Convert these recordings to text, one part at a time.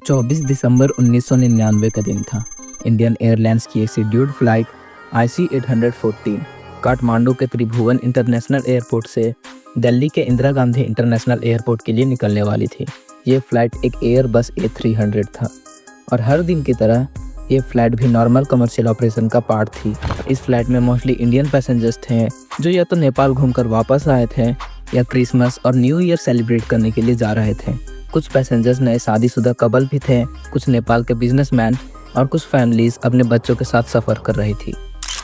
24 दिसंबर 1999 का दिन था। इंडियन एयरलाइंस की एक शेड्यूल्ड फ्लाइट IC-814 काठमांडू के त्रिभुवन इंटरनेशनल एयरपोर्ट से दिल्ली के इंदिरा गांधी इंटरनेशनल एयरपोर्ट के लिए निकलने वाली थी। ये फ़्लाइट एक एयरबस A300 था और हर दिन की तरह ये फ़्लाइट भी नॉर्मल कमर्शियल ऑपरेशन का पार्ट थी। इस फ्लाइट में मोस्टली इंडियन पैसेंजर्स थे जो या तो नेपाल घूमकर वापस आए थे या क्रिसमस और न्यू ईयर सेलिब्रेट करने के लिए जा रहे थे। कुछ पैसेंजर्स नए शादीशुदा कपल भी थे, कुछ नेपाल के बिजनेसमैन और कुछ फैमिलीज अपने बच्चों के साथ सफ़र कर रही थी।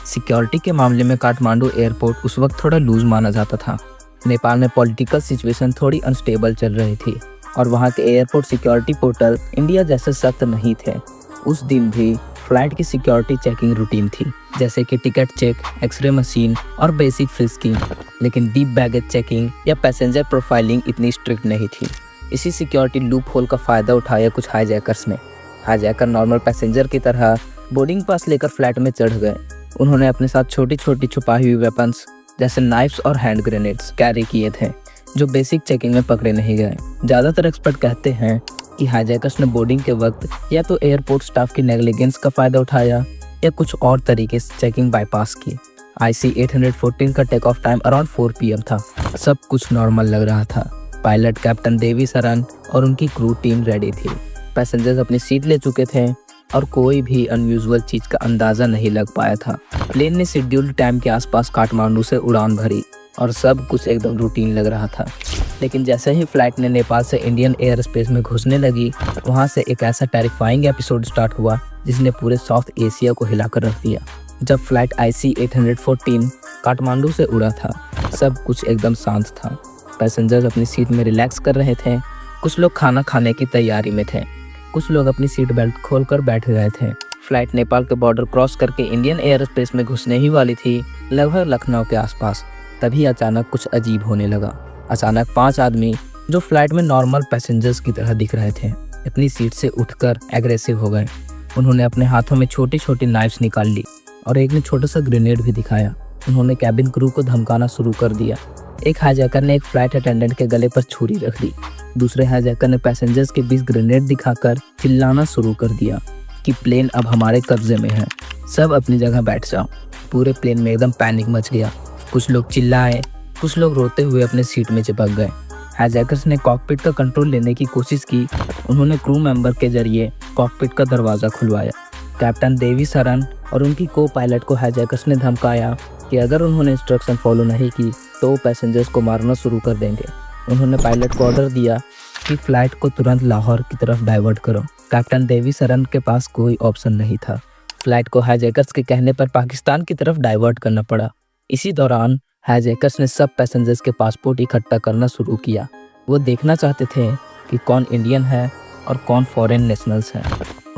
सिक्योरिटी के मामले में काठमांडू एयरपोर्ट उस वक्त थोड़ा लूज माना जाता था। नेपाल में पॉलिटिकल सिचुएशन थोड़ी अनस्टेबल चल रही थी और वहाँ के एयरपोर्ट सिक्योरिटी पोर्टल इंडिया जैसे सख्त नहीं थे। उस दिन भी फ्लाइट की सिक्योरिटी चेकिंग रूटीन थी, जैसे कि टिकट चेक, एक्सरे मशीन और बेसिक फ्रिस्किंग, लेकिन डीप बैगेज चेकिंग या पैसेंजर प्रोफाइलिंग इतनी स्ट्रिक्ट नहीं थी। इसी सिक्योरिटी लूप होल का फ़ायदा उठाया कुछ हाईजैकर्स ने। हाईजैकर नॉर्मल पैसेंजर की तरह बोर्डिंग पास लेकर फ्लाइट में चढ़ गए। उन्होंने अपने साथ छोटी छोटी छुपाई हुई वेपन्स जैसे नाइफ्स और हैंड ग्रेनेड्स कैरी किए थे, जो बेसिक चेकिंग में पकड़े नहीं गए। ज़्यादातर एक्सपर्ट कहते हैं कि हाईजैकर्स ने बोर्डिंग के वक्त या तो एयरपोर्ट स्टाफ की नेग्लिजेंस का फ़ायदा उठाया या कुछ और तरीके से चेकिंग बाईपास की। IC-814 का take off time around 4 PM था। सब कुछ नॉर्मल लग रहा था। पायलट कैप्टन देवी सरन और उनकी क्रू टीम रेडी थी। पैसेंजर्स अपनी सीट ले चुके थे और कोई भी अनयूजुअल चीज़ का अंदाज़ा नहीं लग पाया था। प्लेन ने शेड्यूल्ड टाइम के आसपास काठमांडू से उड़ान भरी और सब कुछ एकदम रूटीन लग रहा था। लेकिन जैसे ही फ्लाइट ने नेपाल से इंडियन एयर स्पेस में घुसने लगी, वहाँ से एक ऐसा टेरिफाइंग एपिसोड स्टार्ट हुआ जिसने पूरे साउथ एशिया को हिलाकर रख दिया। जब फ्लाइट IC-814 काठमांडू से उड़ा था, सब कुछ एकदम शांत था। पैसेंजर्स अपनी सीट में रिलैक्स कर रहे थे, कुछ लोग खाना खाने की तैयारी में थे, कुछ लोग अपनी सीट बेल्ट खोलकर बैठ गए थे। फ्लाइट नेपाल के बॉर्डर क्रॉस करके इंडियन एयर स्पेस में घुसने ही वाली थी, लगभग लखनऊ के आसपास। तभी अचानक कुछ अजीब होने लगा। अचानक 5 आदमी जो फ्लाइट में नॉर्मल पैसेंजर्स की तरह दिख रहे थे, अपनी सीट से उठकर एग्रेसिव हो गए। उन्होंने अपने हाथों में छोटी छोटी नाइफ्स निकाल ली और एक ने छोटा सा ग्रेनेड भी दिखाया। उन्होंने कैबिन क्रू को धमकाना शुरू कर दिया। एक हाईजैकर ने एक फ्लाइट अटेंडेंट के गले पर छुरी रख दी। दूसरे हाईजैकर ने पैसेंजर्स के बीच ग्रेनेड दिखाकर चिल्लाना शुरू कर दिया कि प्लेन अब हमारे कब्जे में है, सब अपनी जगह बैठ जाओ। पूरे प्लेन में एकदम पैनिक मच गया। कुछ लोग चिल्लाए, कुछ लोग रोते हुए अपने सीट में चिपक गए। हाईजैकर्स ने कॉकपिट का कंट्रोल लेने की कोशिश की। उन्होंने क्रू मेंबर के जरिए कॉकपिट का दरवाज़ा खुलवाया। कैप्टन देवी सरन और उनकी को पायलट को हाईजैकर्स ने धमकाया कि अगर उन्होंने इंस्ट्रक्शन फॉलो नहीं की तो पैसेंजर्स को मारना शुरू कर देंगे। उन्होंने पायलट को ऑर्डर दिया कि फ़्लाइट को तुरंत लाहौर की तरफ डाइवर्ट करो। कैप्टन देवी सरन के पास कोई ऑप्शन नहीं था। फ्लाइट को हाईजैकर्स के कहने पर पाकिस्तान की तरफ डाइवर्ट करना पड़ा। इसी दौरान हाईजैकर्स ने सब पैसेंजर्स के पासपोर्ट इकट्ठा करना शुरू किया। वो देखना चाहते थे कि कौन इंडियन है और कौन फॉरेन नेशनल्स हैं।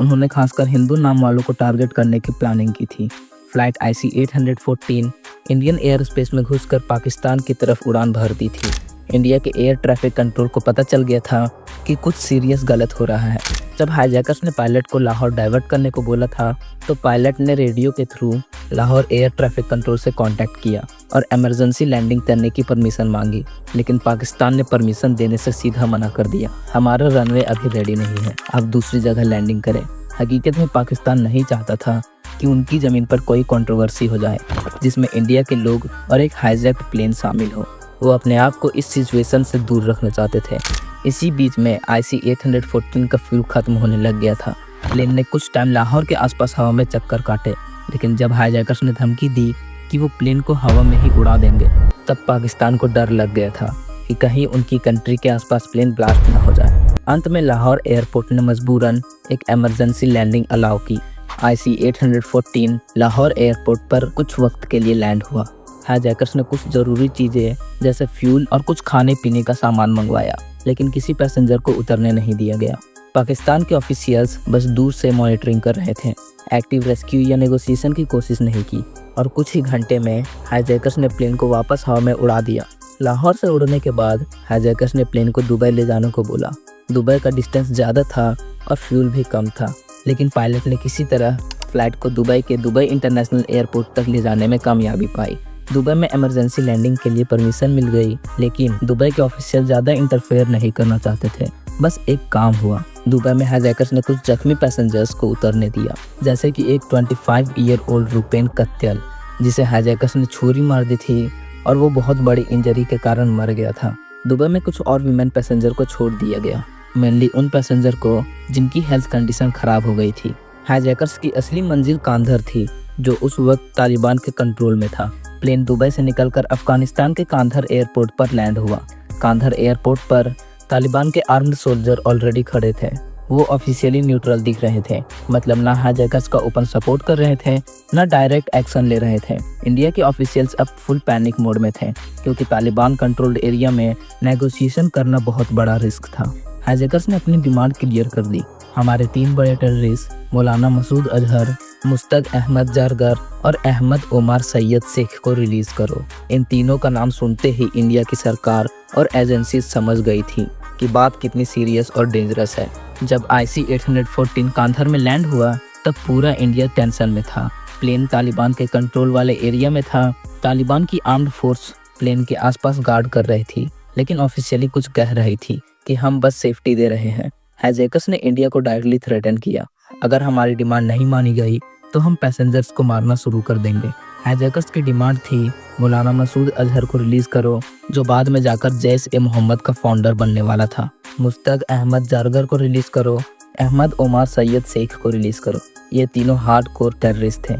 उन्होंने खासकर हिंदू नाम वालों को टारगेट करने की प्लानिंग की थी। Flight IC-814 Indian air space में घुसकर पाकिस्तान की तरफ उड़ान भरती थी। इंडिया के एयर ट्रैफिक कंट्रोल को पता चल गया था कि कुछ सीरियस गलत हो रहा है। जब हाईजैकर्स ने पायलट को लाहौर डाइवर्ट करने को बोला था तो पायलट ने रेडियो के through Lahore air traffic control से कांटेक्ट किया और इमरजेंसी लैंडिंग करने की परमिशन मांगी, लेकिन पाकिस्तान ने परमिशन देने से सीधा मना कर दिया। हमारा रनवे अभी रेडी नहीं है, आप दूसरी जगह लैंडिंग करें। हकीकत में पाकिस्तान नहीं चाहता था कि उनकी ज़मीन पर कोई कंट्रोवर्सी हो जाए जिसमें इंडिया के लोग और एक हाईजैक्ड प्लेन शामिल हो। वो अपने आप को इस सिचुएशन से दूर रखना चाहते थे। इसी बीच में IC-814 का फ्यूल खत्म होने लग गया था। प्लेन ने कुछ टाइम लाहौर के आसपास हवा में चक्कर काटे, लेकिन जब हाईजैकर्स ने धमकी दी कि वो प्लेन को हवा में ही उड़ा देंगे, तब पाकिस्तान को डर लग गया था कि कहीं उनकी कंट्री के आसपास प्लेन ब्लास्ट न हो जाए। अंत में लाहौर एयरपोर्ट ने मजबूरन एक इमरजेंसी लैंडिंग अलाउ की। IC-814 लाहौर एयरपोर्ट पर कुछ वक्त के लिए लैंड हुआ। हाईजैकर्स ने कुछ ज़रूरी चीज़ें जैसे फ्यूल और कुछ खाने पीने का सामान मंगवाया, लेकिन किसी पैसेंजर को उतरने नहीं दिया गया। पाकिस्तान के ऑफिशियल्स बस दूर से मॉनिटरिंग कर रहे थे, एक्टिव रेस्क्यू या नेगोशिएशन की कोशिश नहीं की और कुछ ही घंटे में हाईजैकर्स ने प्लेन को वापस हवा में उड़ा दिया। लाहौर से उड़ने के बाद हाईजैकर्स ने प्लेन को दुबई ले जाने को बोला। दुबई का डिस्टेंस ज़्यादा था और फ्यूल भी कम था, लेकिन पायलट ने किसी तरह फ्लाइट को दुबई के दुबई इंटरनेशनल एयरपोर्ट तक ले जाने में कामयाबी पाई। दुबई में इमरजेंसी लैंडिंग के लिए परमिशन मिल गई, लेकिन दुबई के ऑफिशियल ज़्यादा इंटरफेयर नहीं करना चाहते थे। बस एक काम हुआ, दुबई में हाईजैकर्स ने कुछ जख्मी पैसेंजर्स को उतरने दिया, जैसे कि एक 25 ईयर ओल्ड रुपेन कत्यल, जिसे हाईजैकर्स ने छुरी मार दी थी और वो बहुत बड़ी इंजरी के कारण मर गया था। दुबई में कुछ और वीमेन पैसेंजर को छोड़ दिया गया, मेनली उन पैसेंजर को जिनकी हेल्थ कंडीशन खराब हो गई थी। हाईजैकर्स की असली मंजिल कांधार थी, जो उस वक्त तालिबान के कंट्रोल में था। प्लेन दुबई से निकलकर अफगानिस्तान के कांधार एयरपोर्ट पर लैंड हुआ। कांधार एयरपोर्ट पर तालिबान के आर्म्ड सोल्जर ऑलरेडी खड़े थे। वो ऑफिशियली न्यूट्रल दिख रहे थे, मतलब ना हाईजैकर्स का ओपन सपोर्ट कर रहे थे, ना डायरेक्ट एक्शन ले रहे थे। इंडिया के ऑफिशियल्स अब फुल पैनिक मोड में थे, क्योंकि तालिबान कंट्रोल्ड एरिया में नेगोशिएशन करना बहुत बड़ा रिस्क था। हाईजैकर्स ने अपनी डिमांड क्लियर कर दी। हमारे 3 बड़े टेररिस्ट मौलाना मसूद अजहर, मुस्तक अहमद जरगर और अहमद ओमार सैयद शेख को रिलीज करो। इन तीनों का नाम सुनते ही इंडिया की सरकार और एजेंसी समझ गई थी कि बात कितनी सीरियस और डेंजरस है। जब IC-814 कांधार में लैंड हुआ तब पूरा इंडिया टेंशन में था। प्लेन तालिबान के कंट्रोल वाले एरिया में था। तालिबान की आर्म्ड फोर्स प्लेन के आसपास गार्ड कर रही थी, लेकिन ऑफिशियली कुछ कह रही थी कि हम बस सेफ्टी दे रहे हैं। हाईजैकर्स ने इंडिया को डायरेक्टली थ्रेटन किया, अगर हमारी डिमांड नहीं मानी गई तो हम पैसेंजर्स को मारना शुरू कर देंगे। हाईजैकर्स की डिमांड थी मौलाना मसूद अजहर को रिलीज करो, जो बाद में जाकर जैश-ए-मोहम्मद का फाउंडर बनने वाला था। मुस्तक अहमद जरगर को रिलीज करो, अहमद ओमार सैयद शेख को रिलीज करो। ये तीनों हार्डकोर टेररिस्ट थे,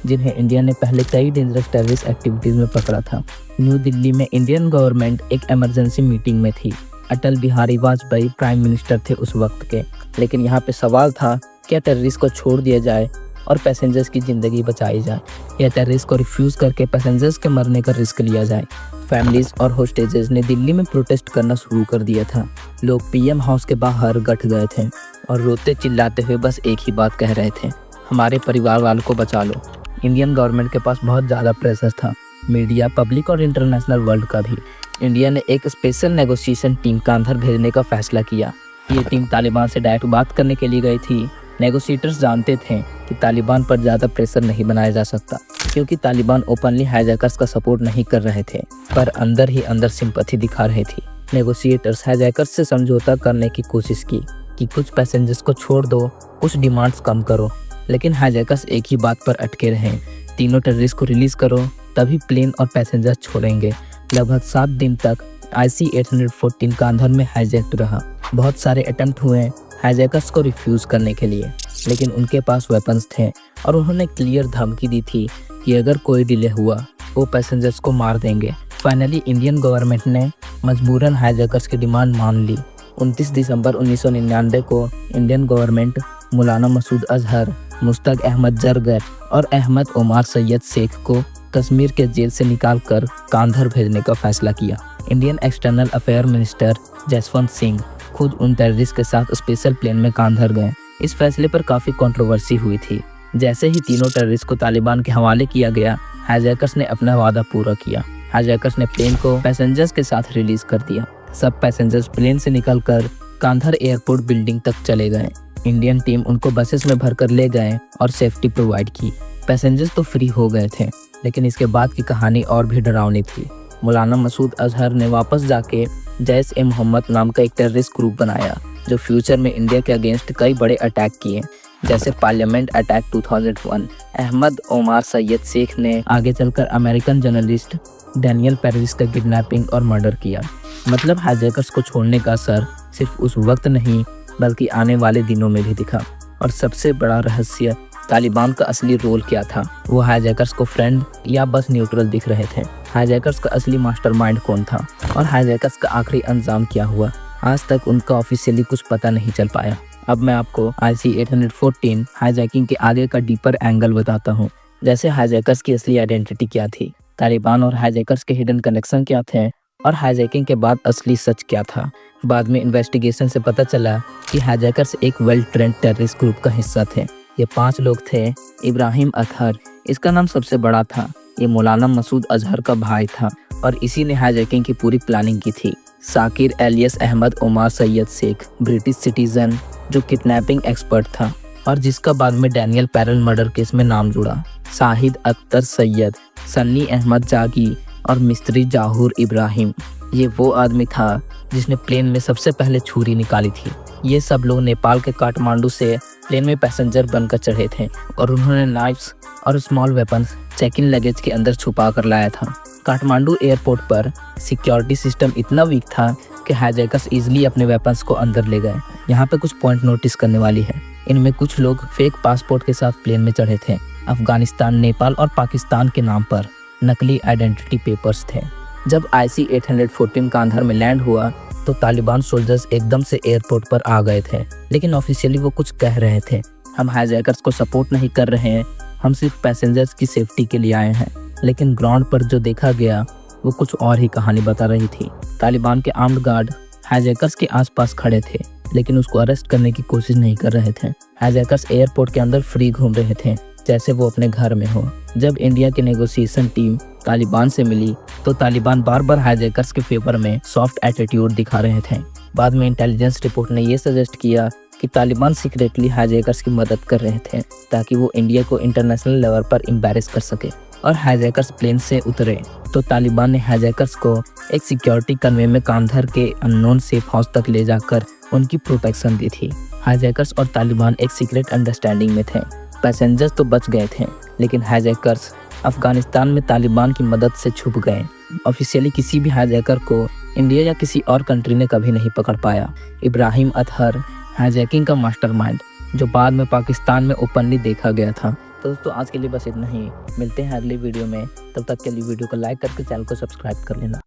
जिन्हें इंडिया ने पहले कई डेंजरस टेररिस्ट एक्टिविटीज में पकड़ा था। न्यू दिल्ली में इंडियन गवर्नमेंट एक इमरजेंसी मीटिंग में थी। अटल बिहारी वाजपेयी प्राइम मिनिस्टर थे उस वक्त के, लेकिन यहाँ पे सवाल था क्या टेररिस्ट को छोड़ दिया जाए और पैसेंजर्स की ज़िंदगी बचाई जाए, या टेररिस्ट को रिफ्यूज़ करके पैसेंजर्स के मरने का रिस्क लिया जाए। फैमिलीज और होस्टेजेस ने दिल्ली में प्रोटेस्ट करना शुरू कर दिया था। लोग PM हाउस के बाहर गठ गए थे और रोते चिल्लाते हुए बस एक ही बात कह रहे थे, हमारे परिवार वालों को बचा लो। इंडियन गवर्नमेंट के पास बहुत ज़्यादा प्रेशर था, मीडिया, पब्लिक और इंटरनेशनल वर्ल्ड का भी। इंडिया ने एक स्पेशल नेगोशिएशन टीम कांधार भेजने का फैसला किया। ये टीम तालिबान से डायरेक्ट बात करने के लिए गई थी। नेगोशिएटर्स जानते थे कि तालिबान पर ज़्यादा प्रेशर नहीं बनाया जा सकता, क्योंकि तालिबान ओपनली हाईजैकर्स का सपोर्ट नहीं कर रहे थे, पर अंदर ही अंदर सिंपैथी दिखा रहे थे। नेगोशिएटर्स हाईजैकर्स से समझौता करने की कोशिश की कि कुछ पैसेंजर्स को छोड़ दो, कुछ डिमांड्स कम करो, लेकिन हाईजैकर्स एक ही बात पर अटके रहे, तीनों टेररिस्ट को रिलीज करो तभी प्लेन और पैसेंजर्स छोड़ेंगे। लगभग 7 दिन तक IC-814 कांधार में हाईजैक्ड रहा। बहुत सारे अटेम्प्ट हुए हाईजैकर्स को रिफ्यूज़ करने के लिए, लेकिन उनके पास वेपन्स थे और उन्होंने क्लियर धमकी दी थी कि अगर कोई डिले हुआ वो पैसेंजर्स को मार देंगे। फाइनली इंडियन गवर्नमेंट ने मजबूरन हाईजैकर्स की डिमांड मान ली। 29 दिसंबर 1999 को इंडियन गवर्नमेंट मौलाना मसूद अजहर, मुस्तक अहमद जरगर और अहमद ओमार सैयद शेख को कश्मीर के जेल से निकालकर कांधार भेजने का फैसला किया। Indian external affair minister Jaswant Singh खुद उन टेररिस्ट के साथ स्पेशल प्लेन में कांधार गए। इस फैसले पर काफ़ी कंट्रोवर्सी हुई थी। जैसे ही तीनों टेररिस्ट को तालिबान के हवाले किया गया, हाईजैकर्स ने अपना वादा पूरा किया। हाईजैकर्स ने प्लेन को पैसेंजर्स के साथ रिलीज कर दिया। सब पैसेंजर्स प्लेन से निकलकर कांधार एयरपोर्ट बिल्डिंग तक चले गए। इंडियन टीम उनको बसेस में भरकर ले गए और सेफ्टी प्रोवाइड की। पैसेंजर्स तो फ्री हो गए थे, लेकिन इसके बाद की कहानी और भी डरावनी थी। मौलाना मसूद अजहर ने वापस जाके जैश-ए-मोहम्मद नाम का एक टेररिस्ट ग्रुप बनाया, जो फ्यूचर में इंडिया के अगेंस्ट कई बड़े अटैक किए, जैसे पार्लियामेंट अटैक 2001। अहमद ओमार सैयद शेख ने आगे चलकर अमेरिकन जर्नलिस्ट डैनियल पेरिस का किडनैपिंग और मर्डर किया। मतलब हाईजैकर्स को छोड़ने का असर सिर्फ उस वक्त नहीं बल्कि आने वाले दिनों में भी दिखा। और सबसे बड़ा रहस्य, तालिबान का असली रोल क्या था? वो हाईजैकर्स को फ्रेंड या बस न्यूट्रल दिख रहे थे? हाईजैकर्स का असली मास्टरमाइंड कौन था? और हाईजैकर्स का आखिरी अंजाम क्या हुआ? आज तक उनका ऑफिशियली कुछ पता नहीं चल पाया। अब मैं आपको IC-814 हाईजैकिंग के आगे का डीपर एंगल बताता हूँ। जैसे हाईजैकर्स की असली आइडेंटिटी क्या थी, तालिबान और हाईजैकर्स के हिडन कनेक्शन क्या थे, और हाईजैकिंग के बाद असली सच क्या था। बाद में इन्वेस्टिगेशन से पता चला कि हाईजैकर्स एक वेल ट्रेंड टेररिस्ट ग्रुप का हिस्सा थे। ये 5 लोग थे। इब्राहिम अतहर, इसका नाम सबसे बड़ा था। ये मौलाना मसूद अजहर का भाई था और इसी ने हाईजैकिंग की पूरी प्लानिंग की थी। Sakir alias Ahmed Omar Saeed Sheikh, British citizen जो किडनैपिंग एक्सपर्ट था और जिसका बाद में डैनियल पैरल मर्डर केस में नाम जुड़ा। शाहिद अख्तर सैयद, सन्नी अहमद जागी और मिस्त्री जाहूर इब्राहिम। ये वो आदमी था जिसने प्लेन में सबसे पहले छुरी निकाली थी। ये सब लोग नेपाल के काठमांडू से प्लेन में पैसेंजर बनकर चढ़े थे और उन्होंने नाइफ्स और small weapons check in luggage के अंदर छुपा कर लाया था। काठमांडू एयरपोर्ट पर सिक्योरिटी सिस्टम इतना वीक था कि हाईजैकर्स इजीली अपने वेपन्स को अंदर ले गए। यहाँ पे कुछ पॉइंट नोटिस करने वाली है। इनमें कुछ लोग फेक पासपोर्ट के साथ प्लेन में चढ़े थे। अफगानिस्तान, नेपाल और पाकिस्तान के नाम पर नकली आइडेंटिटी पेपर्स थे। जब IC-814 कांधार में लैंड हुआ तो तालिबान सोल्जर्स एकदम से एयरपोर्ट पर आ गए थे, लेकिन ऑफिशियली वो कुछ कह रहे थे, हम हाईजैकर्स को सपोर्ट नहीं कर रहे हैं, हम सिर्फ पैसेंजर्स की सेफ्टी के लिए आए हैं। लेकिन ग्राउंड पर जो देखा गया वो कुछ और ही कहानी बता रही थी। तालिबान के आर्म्ड गार्ड हाईजैकर्स के आसपास खड़े थे, लेकिन उसको अरेस्ट करने की कोशिश नहीं कर रहे थे। हाईजैकर्स एयरपोर्ट के अंदर फ्री घूम रहे थे, जैसे वो अपने घर में हो। जब इंडिया की नेगोशिएशन टीम तालिबान से मिली तो तालिबान बार बार हाईजैकर्स के फेवर में सॉफ्ट एटीट्यूड दिखा रहे थे। बाद में इंटेलिजेंस रिपोर्ट ने ये सजेस्ट किया कि तालिबान सीक्रेटली हाईजैकर्स की मदद कर रहे थे ताकि वो इंडिया को इंटरनेशनल लेवल पर एम्बैरेस कर सके। और हाईजैकर्स प्लेन से उतरे तो तालिबान ने हाईजैकर्स को एक सिक्योरिटी कन्वे में कांधार के अननोन सेफ हाउस तक ले जाकर उनकी प्रोटेक्शन दी थी। हाईजैकर्स और तालिबान एक सीक्रेट अंडरस्टैंडिंग में थे। पैसेंजर्स तो बच गए थे, लेकिन हाईजैकर्स अफगानिस्तान में तालिबान की मदद से छुप गए। ऑफिशियली किसी भी हाईजैकर को इंडिया या किसी और कंट्री ने कभी नहीं पकड़ पाया। इब्राहिम अतहर हाईजैकिंग का मास्टरमाइंड, जो बाद में पाकिस्तान में ओपनली देखा गया था। तो दोस्तों आज के लिए बस इतना ही। मिलते हैं अगली वीडियो में, तब तक के लिए वीडियो को लाइक करके चैनल को सब्सक्राइब कर लेना।